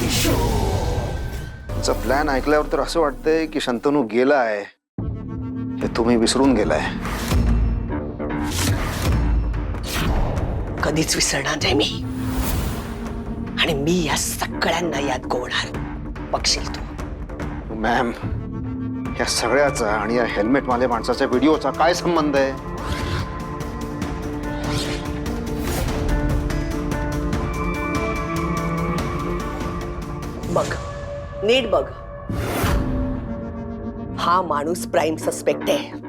तुमचा प्लॅन ऐकल्यावर तर असं वाटतंय की शंतनू गेलाय हे तुम्ही विसरून गेलाय. कधीच विसरणार नाही मी. आणि मी या सगळ्यांना याद गोवणार. बघशील तू. मॅम, या सगळ्याचा आणि या हेल्मेट वाले माणसाच्या व्हिडिओचा काय संबंध आहे? बघ, नीट बघ. हा माणूस प्राइम सस्पेक्ट आहे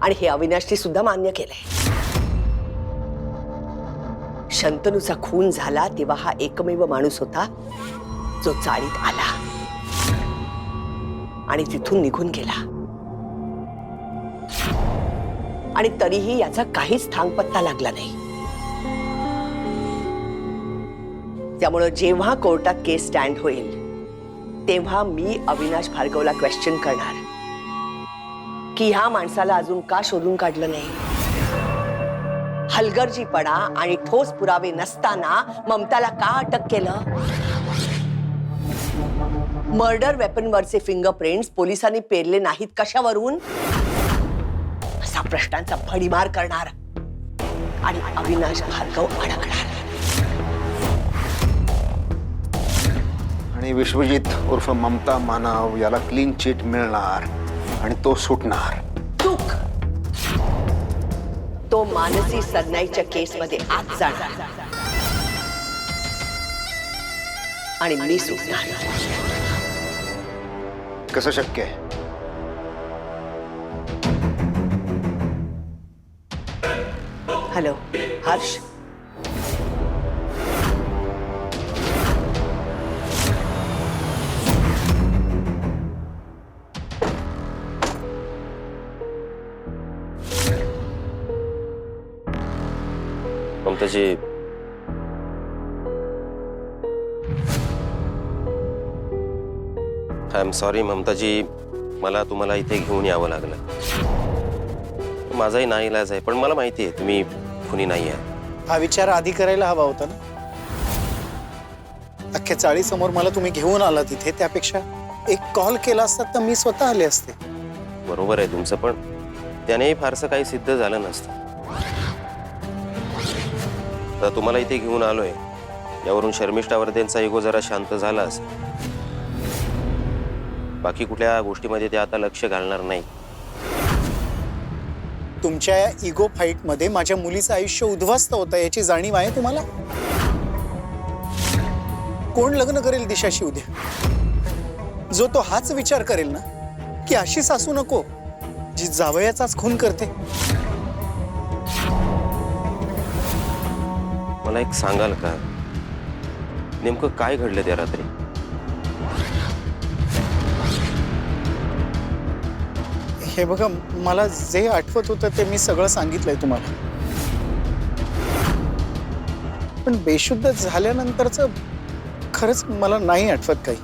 आणि हे अविनाशने सुद्धा मान्य केलंय. शंतनूचा खून झाला तेव्हा हा एकमेव माणूस होता जो चाळीत आला आणि तिथून निघून गेला. आणि तरीही याचा काहीच थांगपत्ता लागला नाही. त्यामुळे जेव्हा कोर्टात केस स्टँड होईल तेव्हा मी अविनाश भार्गवला क्वेश्चन करणार की ह्या माणसाला अजून का शोधून काढलं नाही. हलगर्जीपणा आणि ठोस पुरावे नसताना ममताला का अटक केलं. मर्डर वेपनवरचे फिंगरप्रिंट्स पोलिसांनी पेरले नाहीत कशावरून, असा प्रश्नांचा भडीमार करणार आणि अविनाश भार्गव अडकणार. आणि विश्वजित उर्फ ममता मानव याला क्लीन चिट मिळणार आणि तो सुटणार. चूक. तो मानसी सरनाईच्या केसमध्ये आत जाणार आणि मी सुटणार. कसं शक्य आहे? Hello Harsh. Mamata ji, I am sorry Mamata ji, मला तुम्हाला इथे घेऊन यावं लागलं. माझाही नाईलाज आहे, पण मला माहिती आहे तुम्ही खुनी नाही आहे. हा विचार आधी करायला हवा होता ना. अख्ख्या चाळीसमोर मला तुम्ही घेऊन आला तिथे, त्यापेक्षा एक कॉल केला असता तर मी स्वतः आले असते. बरोबर आहे तुमचं, पण त्यानेही फारसं काही सिद्ध झालं नसतं. तर तुम्हाला इथे घेऊन आलोय यावरून शर्मिष्ठा वर्धेंचा इगो जरा शांत झाला असेल. बाकी कुठल्या गोष्टीमध्ये ते आता लक्ष घालणार नाही. तुमच्या या इगो फाईट मध्ये माझ्या मुलीचं आयुष्य उद्ध्वस्त होतं याची जाणीव आहे तुम्हाला. कोण लग्न करेल दिशाशी उद्या? जो तो हाच विचार करेल ना की अशी सासू नको जी जावयाचाच खून करते. मला एक सांगाल का, नेमकं काय घडलं त्या रात्री? हे बघा, मला जे आठवत होतं ते मी सगळं सांगितलंय तुम्हाला. पण बेशुद्ध झाल्यानंतरचं खरंच मला नाही आठवत काही.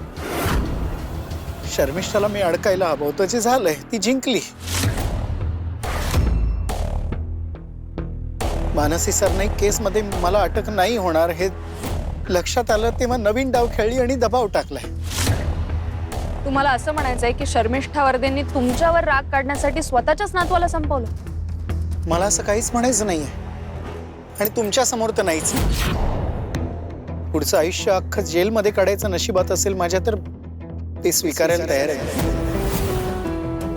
शर्मिष्ठाला मी अडकायला हवं होतं, जे झालंय ती जिंकली. मानसी सरनाईक केसमध्ये मला अटक नाही होणार हे लक्षात आलं तेव्हा नवीन डाव खेळली आणि दबाव टाकलाय. तुम्हाला असं म्हणायचंय की शर्मिष्ठा वर्धेंनी तुमच्यावर राग काढण्यासाठी स्वतःच्याच नातवाला संपवलं? मला असं काहीच म्हणायचं नाहीये आणि तुमच्या समोर तर नाहीच. पुढचं आयुष्य अख्खं जेलमध्ये काढायचं नशिबात असेल माझ्या तर ते स्वीकारायला तयार आहे.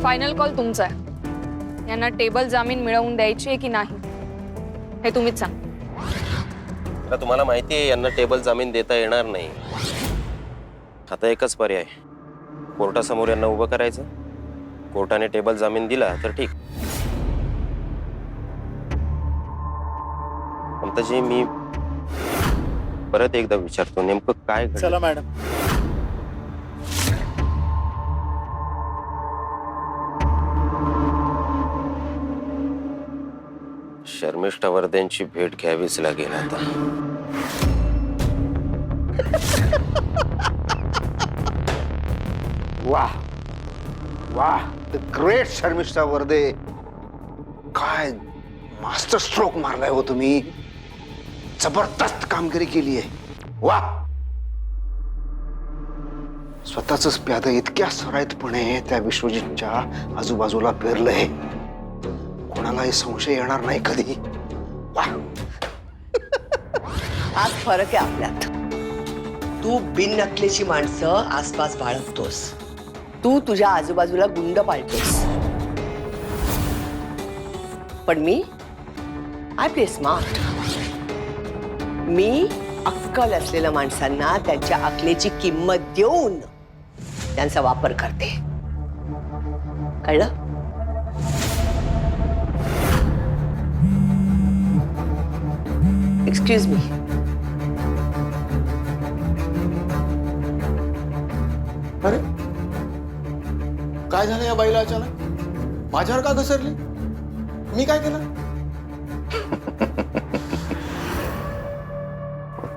फायनल कॉल तुमचा आहे. यांना टेबल जामीन मिळवून द्यायची आहे की नाही हे तुम्हीच सांगा. आता तुम्हाला माहिती आहे यांना टेबल जामीन देता येणार नाही. आता एकच पर्याय, कोर्टासमोर यांना उभं करायचं. कोर्टाने टेबल जामीन दिला तर ठीक. ममताजी, मी परत एकदा विचारतो, नेमकं काय घडलं? चला मॅडम. शर्मिष्ठा वर्धेंची भेट घ्यावीच लागेल आता. वाह वाह, द ग्रेट शर्मिष्ठा वर्धे. काय मास्टर स्ट्रोक मारलाय हो तुम्ही. जबरदस्त कामगिरी केली आहे. वा, स्वतःच प्याद इतक्या सराईतपणे त्या विश्वजितच्या आजूबाजूला पेरलंय, कोणालाही संशय येणार नाही कधी. वा. आज फरक आहे आपल्यात. तू बिननकलेची माणसं आसपास बाळगतोस, तू तुझ्या आजूबाजूला गुंड पाळतोस, पण मी आय प्ले स्मार्ट. मी अक्कल असलेल्या माणसांना त्यांच्या अकलेची किंमत देऊन त्यांचा वापर करते. कळलं? Excuse me. अरे काय झालं या बाईला अचानक? माझ्यावर का घसरली? मी काय केलं?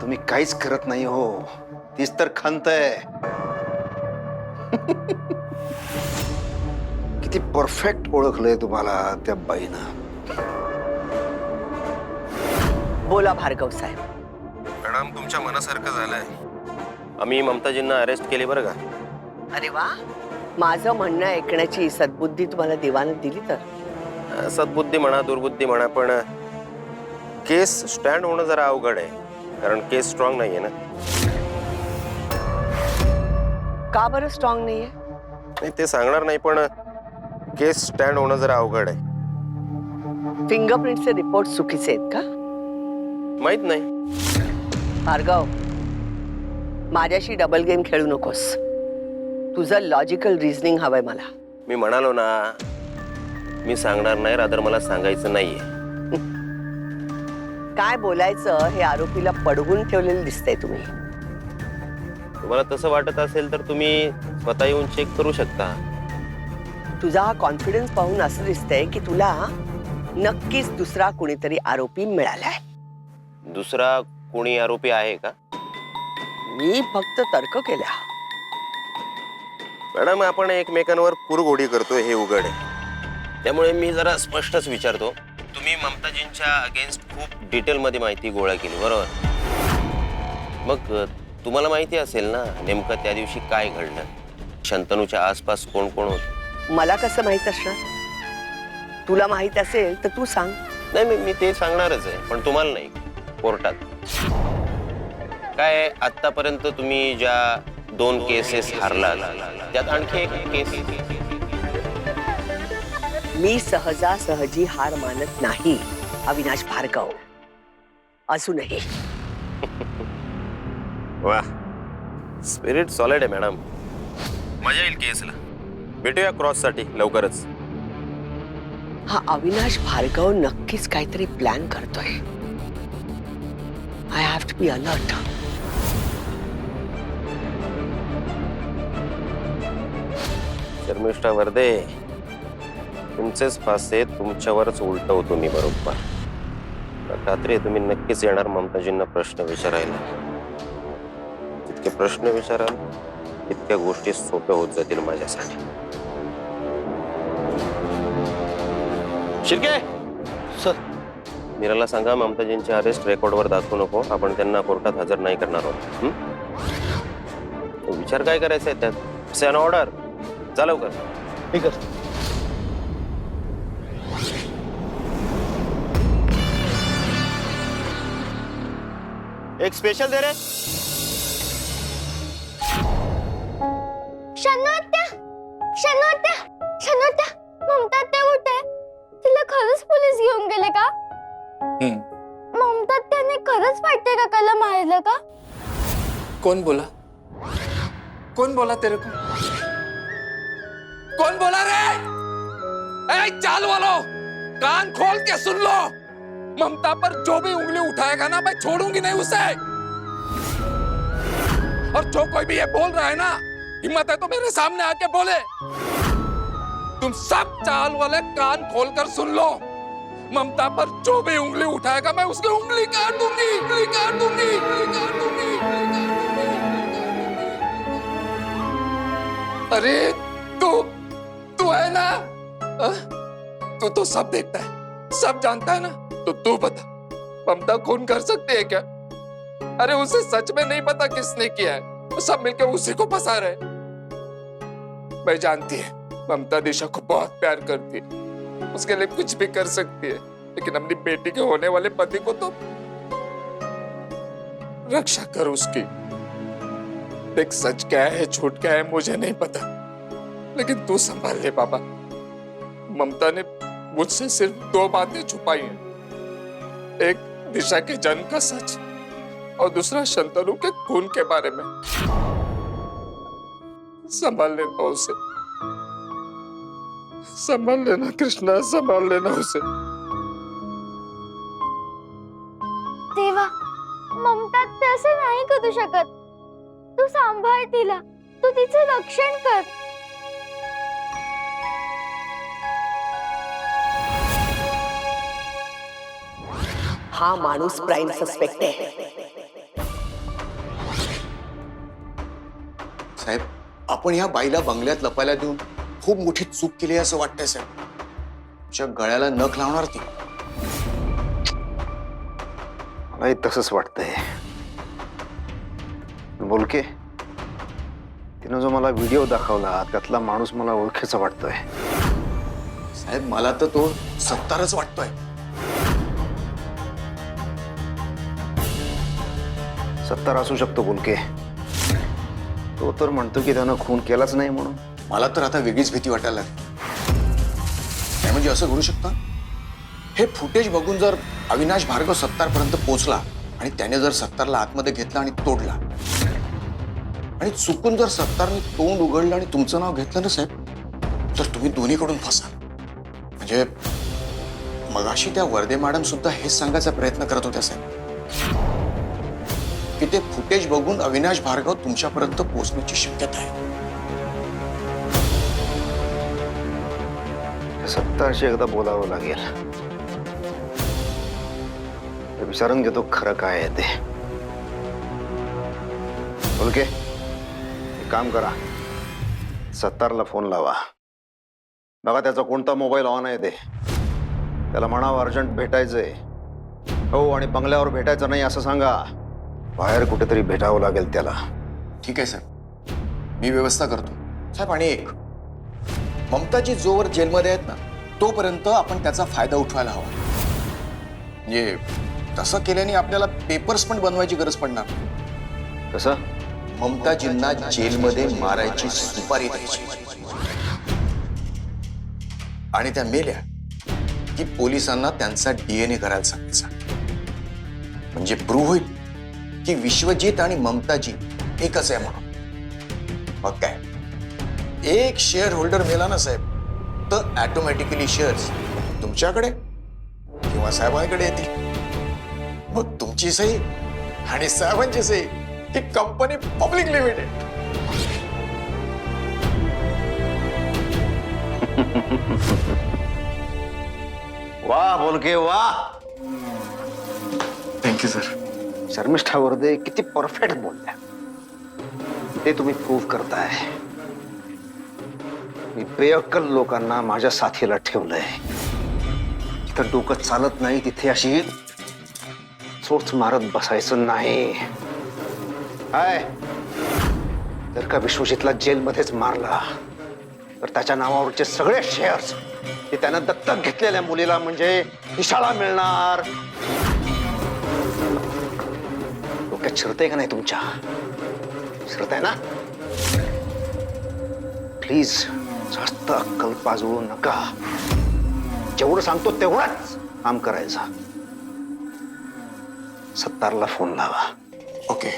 तुम्ही काहीच करत नाही हो, तीच तर खंत आहे. किती परफेक्ट ओळखलंय तुम्हाला त्या बाईनं. बोला भार्गव साहेब. मॅडम, तुमच्या मनासारखं झालंय. आम्ही ममताजींना अरेस्ट केली बरं का. अरे वा, माझं म्हणणं ऐकण्याची सद्बुद्धी तुम्हाला देवानं दिली तर. सद्बुद्धी म्हणा दुर्बुद्धी म्हणा, पण केस स्टँड होणं जरा अवघड आहे, कारण केस स्ट्रॉंग नाहीये ना. का बरं स्ट्रॉंग नाहीये? नाही ते सांगणार नाही, पण केस स्टँड होणं जरा अवघड आहे. फिंगरप्रिंटचे रिपोर्ट चुकीचे आहेत का? माहित नाही. भार्गव, माझ्याशी डबल गेम खेळू नकोस. तुझं लॉजिकल रिझनिंग हवंय मला. मी म्हणालो ना, मी सांगणार नाही, रादर मला सांगायचं नाहीये. काय बोलायचं हे आरोपीला पडवून ठेवलेलं दिसतंय तुम्ही. तुम्हाला तसं वाटत असेल तर तुम्ही स्वतः येऊन चेक करू शकता. तुझा हा कॉन्फिडन्स पाहून असं दिसतंय की तुला नक्कीच दुसरा कोणीतरी आरोपी मिळालाय. दुसरा कोणी आरोपी आहे का? मी फक्त तर्क केल्या. मॅडम, आपण एकमेकांवर कुरघोडी करतोय हे उघड आहे, त्यामुळे मी जरा स्पष्टच विचारतो. तुम्ही ममताजींच्या अगेन्स्ट खूप डिटेलमध्ये माहिती गोळा केली, बरोबर? मग तुम्हाला माहिती असेल ना नेमकं त्या दिवशी काय घडलं, शंतनूच्या आसपास कोण कोण होत? मला कसं माहित असणार? तुला माहित असेल तर तू सांग. नाही, मी ते सांगणारच आहे, पण तुम्हाला नाही, कोर्टात. काय आतापर्यंत तुम्ही ज्या 2 केसेस हारलात, त्यात आणखी एक केस. मी सहजासहजी हार मानत नाही अविनाश भार्गव, अजूनही. वा, स्पिरिट सॉलिड आहे मॅडम. मजा येईल केसला. भेटूया क्रॉससाठी लवकरच. हा अविनाश भार्गव नक्कीच काहीतरी प्लॅन करतोय. I have to be alert. Sharmishtha Varde, तुमचेच फासे तुमच्यावरच उलटवतो मी, बरोबर? खात्री आहे तुम्ही नक्कीच येणार ममताजींना प्रश्न विचारायला. जितके प्रश्न विचाराल तितक्या गोष्टी सोप्या होत जातील माझ्यासाठी. शिर्के सर, मीराला सांगा ममताजींचे अरेस्ट रेकॉर्डवर दाखवू नको, आपण त्यांना कोर्टात हजर नाही करणार आहोत. विचार काय करायचा आहे त्यात? San order. जा लवकर. ठीक आहे. एक स्पेशल दे रे. शनोत्या, ममता त्या कुठे? तिला खरंच पोलीस घेऊन गेले का? ममता त्याने खरंच वाटते काकाला मारलं का? कौन बोला? कौन बोला तेरे को? कौन बोला रे? ए चाल वालों, कान खोल के सुन लो. ममता पर जो भी उंगली उठाएगा ना, मैं छोड़ूंगी नहीं उसे. और जो कोई भी ये बोल रहा है ना, हिम्मत है तो मेरे सामने आके बोले. तुम सब चाल वाले कान खोलकर सुन लो. ममता पर जो भी उंगली उठाएगा, मैं उसकी उंगली काट दूंगी, उंगली काट दूंगी, उंगली काट दूंगी. अरे तू है ना? तू तो सब देखता है, सब जानता है ना? तो तू बता, ममता खून कर सकती है क्या? अरे उसे सच में नहीं पता किसने किया है, वो सब मिलकर उसी को फंसा रहे। मैं जानती है ममता दिशा को बहुत प्यार करती है, उसके लिए कुछ भी कर सकती है, लेकिन अपनी बेटी के होने वाले पति को तो रक्षा कर उसकी। देख, सच क्या है झूठ क्या है मुझे नहीं पता, लेकिन तू संभाल ले बाबा। ममता ने मुझसे सिर्फ 2 बातें छुपाई हैं, एक दिशा के जन्म का सच और दूसरा शंतनु के खून के बारे में। संभाल लेना उसे, संभाल लेना कृष्णा, संभाल लेना उसे। देवा, ममता तसं नाही करू शकत. तू सांभाळ तिला, तू तिचं रक्षण कर. हा माणूस प्राइम सस्पेक्ट आहे. साहेब, आपण या बाईला बंगल्यात लपायला देऊन खूप मोठी चूक केली असं वाटतंय साहेब. तुझ्या गळ्याला नख लावणार ती. मलाही तसंच वाटतंय. बोलके, तिनं जो मला व्हिडिओ दाखवला त्यातला माणूस मला ओळखीचा वाटतोय. साहेब, मला तर तो सत्तारच वाटतोय. सत्तार असू शकतो बोलके. तो तर म्हणतो की त्यानं खून केलाच नाही म्हणून. मला तर आता वेगळीच भीती वाटायला लागली. काय म्हणजे असं घडू शकतं? हे फुटेज बघून जर अविनाश भार्गव सत्तारपर्यंत पोहोचला आणि त्याने जर सत्तारला आतमध्ये घेतला आणि तोडला आणि चुकून जर सत्तारने तोंड उघडलं आणि तुमचं नाव घेतलं ना साहेब, तर तुम्ही दोन्हीकडून फसाल. म्हणजे मगाशी त्या वर्दे मॅडम सुद्धा हेच सांगायचा प्रयत्न करत होत्या साहेब की ते फुटेज बघून अविनाश भार्गव तुमच्यापर्यंत पोहोचण्याची शक्यता आहे. सत्तारशी एकदा बोलावं लागेल. विचारून घेतो खरं काय आहे ते. बोलके, एक काम करा, सत्तारला फोन लावा. बघा त्याचा कोणता मोबाईल ऑन आहे ते. त्याला म्हणावं अर्जंट भेटायचंय. हो, आणि बंगल्यावर भेटायचं नाही असं सांगा. बाहेर कुठेतरी भेटावं लागेल त्याला. ठीक आहे साहेब, मी व्यवस्था करतो साहेब. आणि एक, ममताजी जोवर जेलमध्ये आहेत ना तोपर्यंत आपण त्याचा फायदा उठवायला हवा. म्हणजे तसं केल्याने आपल्याला पेपर्स पण बनवायची गरज पडणार. कसं? ममताजींना जेलमध्ये मारायची सुपारी द्यायची आणि त्या मेल्या की पोलिसांना त्यांचा DNA करायला सांगायचा. म्हणजे प्रूव्ह होईल की विश्वजित आणि ममताजी एकच आहे म्हणून. मग काय, एक शेअर होल्डर मेला ना साहेब, तर ऑटोमॅटिकली शेअर्स तुमच्याकडे किंवा साहेबांकडे येतील. मग तुमची सही आणि साहेबांची सही, ही कंपनी पब्लिक लिमिटेड. वाह बोलके वाह. Thank you sir. शर्मिष्ठा वर्दे किती परफेक्ट बोलल्या. ते तुम्ही प्रूव्ह करताय. मी बेअक्कल लोकांना माझ्या साथीला ठेवलंय. जिथं डोकं चालत नाही तिथे अशी चोच मारत बसायचं नाही. हाय, जर का विश्वजितला जेलमध्येच मारला तर त्याच्या नावावरचे सगळे शेअर्स ते त्यानं दत्तक घेतलेल्या मुलीला म्हणजे दिशाला मिळणार. डोक्यात शिरतंय का नाही तुमच्या? शिरतंय ना? प्लीज जास्त अक्कल पाजवू नका. जेवढं सांगतो तेवढंच काम करायचं. सत्तारला फोन लावा. ओके.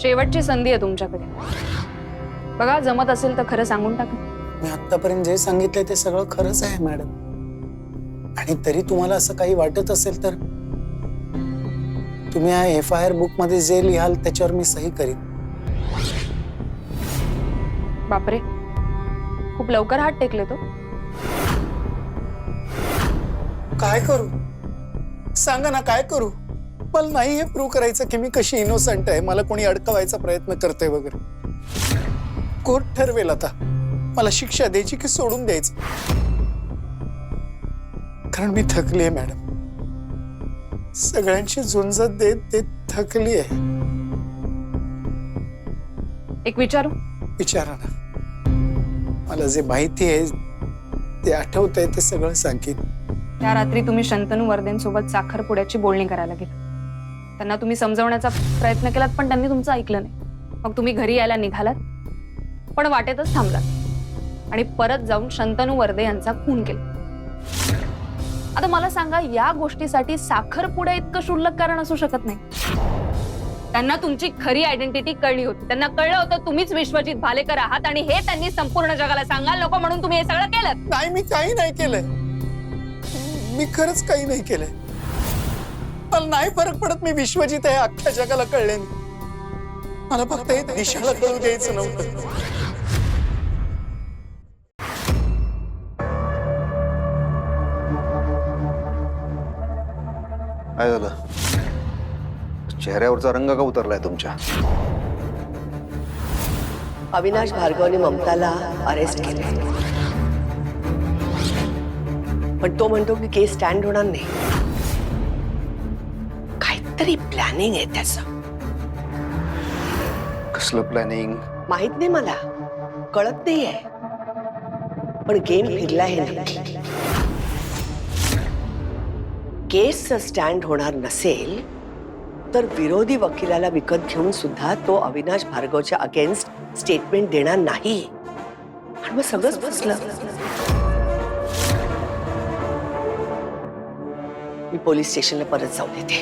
शेवटची संधी आहे तुमच्याकडे. बघा, जमत असेल तर खरं सांगून टाका. मी आतापर्यंत जे सांगितलंय ते सगळं खरंच आहे मॅडम. आणि तरी तुम्हाला असं काही वाटत असेल तर तुम्ही या FIR बुक मध्ये जे लिहाल त्याच्यावर मी सही करीन. बापरे, खूप लवकर हात टेकले तो. काय करू सांगा ना, काय करू? मला नाही हे प्रूव्ह करायचं की मी कशी इनोसंट आहे. मला कोणी अडकवायचा प्रयत्न करतोय वगैरे. कोर्ट ठरवेल आता मला शिक्षा द्यायची की सोडून द्यायचं, कारण मी थकली आहे मॅडम. सगळ्यांची झुंजत देत देत थकली आहे. एक विचारू? विचारा ना. मला जे माहिती आहे ते आठवत आहे ते सगळं सांगेन. त्या रात्री तुम्ही शंतनू वर्देंसोबत साखरपुड्याची बोलणी करायला गेला. त्यांना तुम्ही समजवण्याचा प्रयत्न केलात पण त्यांनी तुमचं ऐकलं नाही. मग तुम्ही घरी यायला निघालात पण वाटेतच थांबलात आणि परत जाऊन शंतनू वर्दे यांचा खून केला. आता मला सांगा, या गोष्टीसाठी साखरपुडा इतकं क्षुल्लक कारण असू शकत नाही. त्यांना तुमची खरी आयडेंटिटी कळली होती. त्यांना कळलं होतं तुम्हीच विश्वजित भालेकर आहात आणि हे त्यांनी संपूर्ण जगाला सांगायला नको म्हणून तुम्ही हे सगळं केलं. नाही, मी काही नाही केलंय. मी खरंच काही नाही केलंय. मला नाही फरक पडत मी विश्वजित आहे अख्ख्या जगाला कळले. मला फक्त हे दिशाला कळू द्यायचं नव्हतं. काय झालं? चेहऱ्यावरचा रंग का उतरलाय तुमच्या? अविनाश भार्गवने ममताला अरेस्ट केले, पण तो म्हणतो की केस स्टँड होणार नाही. काहीतरी प्लॅनिंग आहे त्याचं. कसलं प्लॅनिंग? माहित नाही मला, कळत नाहीये, पण गेम फिरला हे नक्की. केस स्टँड होणार नसेल तर विरोधी वकिलाला विकत घेऊन सुद्धा तो अविनाश भार्गवच्या अगेन्स्ट स्टेटमेंट देणार नाही. आणि मग सगळंच फसलं. मी पोलीस स्टेशनला परत जाऊन येते.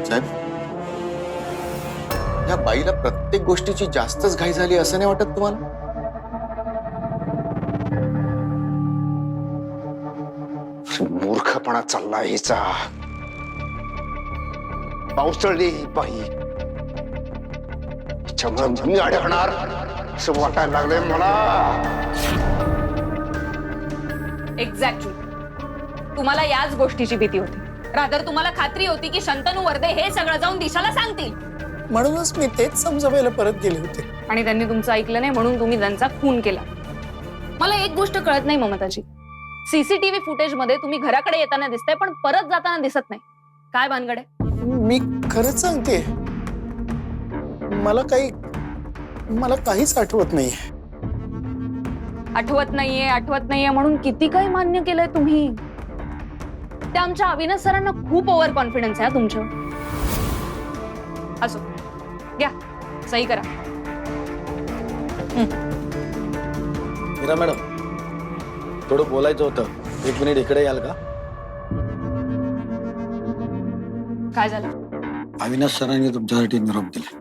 साहेब, या बाईला प्रत्येक गोष्टीची जास्तच घाई झाली असं नाही वाटत तुम्हाला? मूर्खपणा चालला हिचा. पावसाळली ही बाई. हिच्यामुळे मी अडकणार असं वाटायला लागलंय मला. एक्झॅक्टली. तुम्हाला याच गोष्टीची भीती होती. रादर तुम्हाला खात्री होती की शंतनू वर्दे हे सगळं जाऊन दिशाला सांगतील. म्हणूनच मी तेच समजवायला परत गेले होते. आणि त्यांनी तुमचं ऐकलं नाही म्हणून तुम्ही त्यांचा खून केला. मला एक गोष्ट कळत नाही ममताजी, सीसीटीव्ही फुटेज मध्ये तुम्ही घराकडे येताना दिसताय पण परत जाताना दिसत नाही. काय भानगड आहे? मी खरंच सांगते, मला काहीच आठवत नाहीये. आठवत नाहीये म्हणून किती काही मान्य केलंय तुम्ही. त्या आमच्या अविनाश सरांना खूप ओव्हर कॉन्फिडन्स आहे तुमच्यावर. असो, घ्या सही करा. मीरा मॅडम, थोडं बोलायचं होतं. 1 मिनिट इकडे याल का? काय झालं? अविनाश सरांनी तुमच्यासाठी निरोप दिला.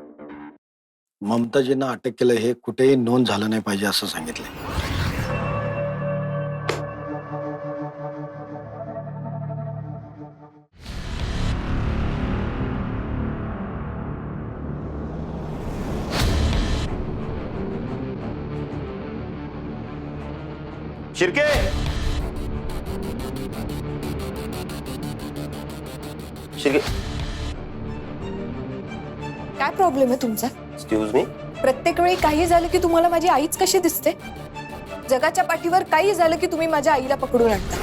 ममताजींना अटक केलं हे कुठेही नोंद झालं नाही पाहिजे असं सांगितलंय. शिर्के, शिर्के. काय प्रॉब्लेम आहे तुमचा? Excuse me. प्रत्येक वेळी काही झालं की तुम्हाला माझी आईच कशी दिसते? जगाच्या पाठीवर काही झालं की तुम्ही माझ्या आईला पकडून आणता.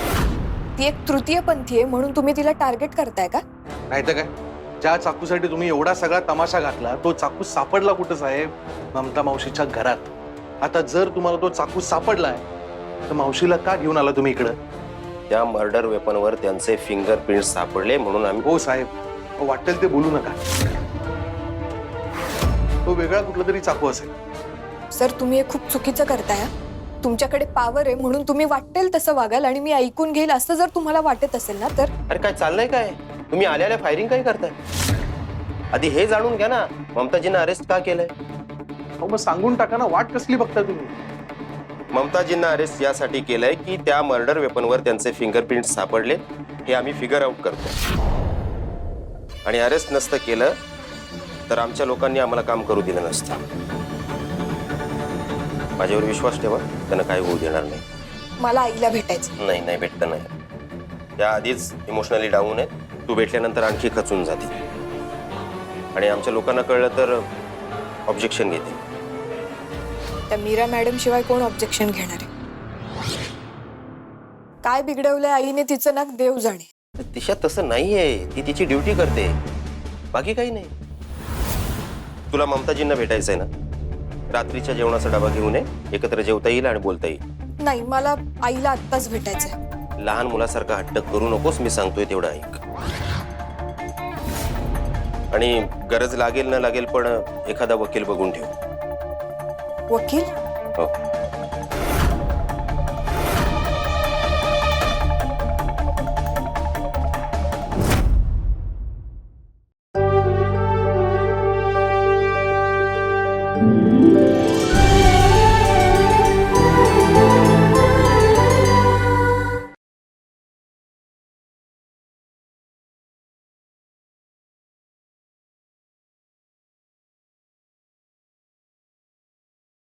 ती एक तृतीयपंथी आहे म्हणून तुम्ही तिला टार्गेट करताय का? नाही तर काय, ज्या चाकूसाठी तुम्ही एवढा सगळा तमाशा घातला तो चाकू सापडला कुठं साहेब? ममता मावशीच्या घरात. आता जर तुम्हाला तो चाकू सापडलाय तर मावशीला का घेऊन आला तुम्ही इकडं? त्या मर्डर वेपनवर त्यांचे फिंगरप्रिंट सापडले म्हणून आम्ही. हो साहेब, वाटेल ते बोलू नका. तो वेगळा कुठला तरी चाकू असेल. सर, तुम्ही हे खूप चुकीचं करताय. तुमच्याकडे पॉवर आहे म्हणून तुम्ही वाटेल तसं वागाल आणि मी ऐकून घेईल असं जर तुम्हाला वाटत असेल ना तर. अरे काय चाललंय काय? तुम्ही आल्या फायरिंग काय करताय? आधी हे जाणून घ्या ना, ममताजींना अरेस्ट का केलंय? हो मग सांगून टाका ना, वाट कसली बघता तुम्ही? ममताजींना अरेस्ट यासाठी केलंय की त्या मर्डर वेपनवर त्यांचे फिंगरप्रिंट सापडले हे आम्ही फिगर आउट करतो. आणि अरेस्ट नसतं केलं तर आमच्या लोकांनी आम्हाला काम करू दिलं नसतं. माझ्यावर विश्वास ठेवा, त्यांना काही होऊ देणार नाही. मला आईला भेटायचं. नाही भेटतं नाही. त्या आधीच इमोशनली डाऊन आहेत. तू भेटल्यानंतर आणखी खचून जाते. आणि आमच्या लोकांना कळलं तर ऑब्जेक्शन घेतील. त्या मीरा मॅडम शिवाय कोण ऑब्जेक्शन घेणार आहे? काय बिघडवलंय आईने तिचं नाक देव जाणे. दिशा तसं नाहीये, ती तिची ड्युटी करते, बाकी काही नाही. तुला ममताजींना भेटायचंय ना, रात्रीच्या जेवणाचा डबा घेऊन ये, एकत्र जेवता येईल आणि बोलता येईल. नाही, मला आईला आत्ताच भेटायचंय. लहान मुलासारखा हट्ट करू नकोस, मी सांगतोय तेवढं ऐक. आणि गरज लागेल न लागेल पण एखादा वकील बघून ठेव. वकील? हो.